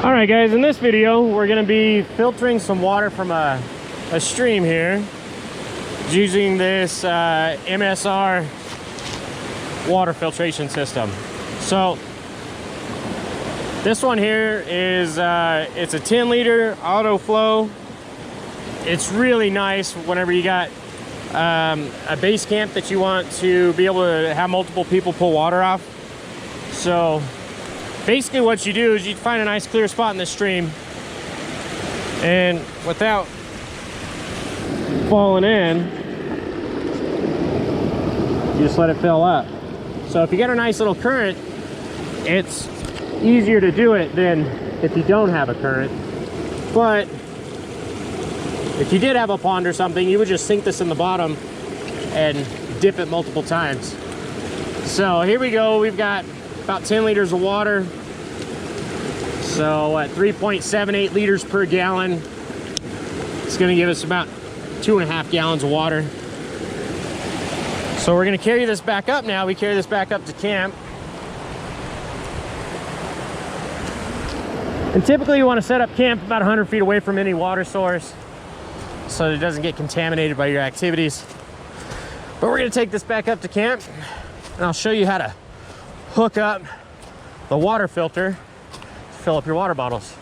All right guys, in this video we're going to be filtering some water from a stream here using this MSR water filtration system. So this one here is it's a 10-liter Autoflow. It's really nice whenever you got a base camp that you want to be able to have multiple people pull water off. So basically what you do is you find a nice clear spot in the stream, and without falling in, you just let it fill up. So if you get a nice little current, it's easier to do it than if you don't have a current. But if you did have a pond or something, you would just sink this in the bottom and dip it multiple times. So here we go. We've got about 10 liters of water. So at 3.78 liters per gallon, it's going to give us about 2.5 gallons of water. So we're going to carry this back up now. We carry this back up to camp. And typically you want to set up camp about 100 feet away from any water source so that it doesn't get contaminated by your activities. But we're going to take this back up to camp, and I'll show you how to hook up the water filter to fill up your water bottles.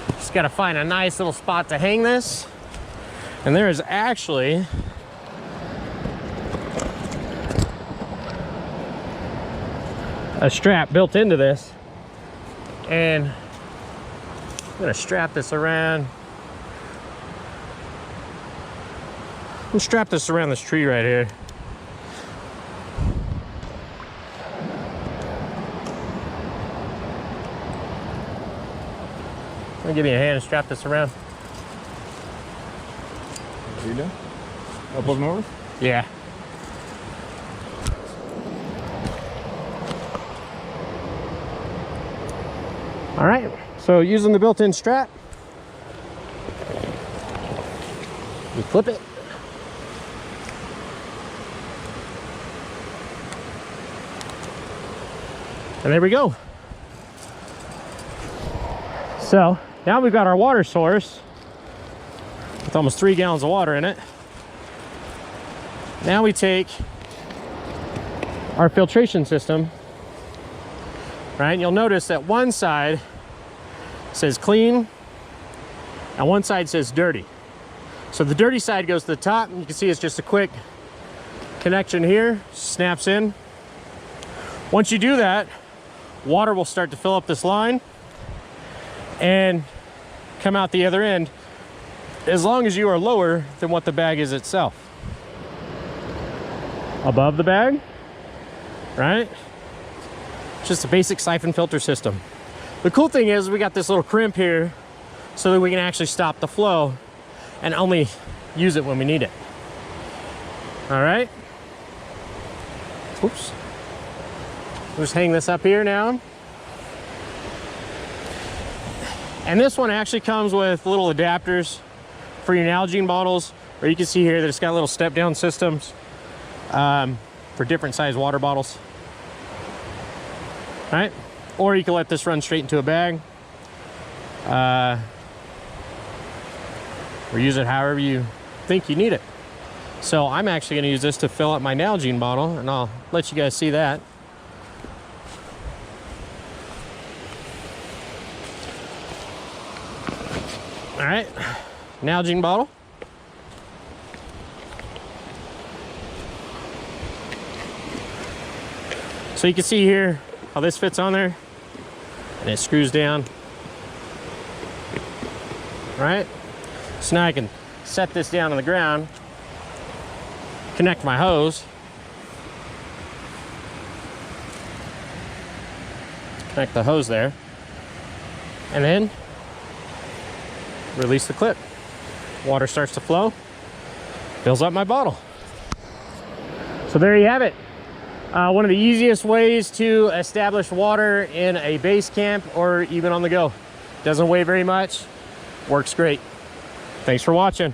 Just got to find a nice little spot to hang this. And there is actually a strap built into this, and I'm going to strap this around. We'll strap this around this tree right here. I'll give you a hand and strap this around. You done? Up and over? Yeah. All right, so using the built-in strap, you clip it. And there we go. So now we've got our water source with almost 3 gallons of water in it. Now we take our filtration system, right? And you'll notice that one side says clean and one side says dirty. So the dirty side goes to the top, and you can see it's just a quick connection here, snaps in. Once you do that, water will start to fill up this line and come out the other end, as long as you are lower than what the bag is itself. Above the bag, right? Just a basic siphon filter system. The cool thing is we got this little crimp here so that we can actually stop the flow and only use it when we need it. All right. Oops. Just hang this up here now. And this one actually comes with little adapters for your Nalgene bottles, or you can see here that it's got little step down systems for different size water bottles. All right. Or you can let this run straight into a bag, or use it however you think you need it. So I'm actually going to use this to fill up my Nalgene bottle, and I'll let you guys see that. All right, Nalgene bottle. So you can see here how this fits on there, and it screws down. Right? So now I can set this down on the ground, connect my hose, connect the hose there, and then release the clip. Water starts to flow, fills up my bottle. So there you have it. One of the easiest ways to establish water in a base camp or even on the go. Doesn't weigh very much, works great. Thanks for watching.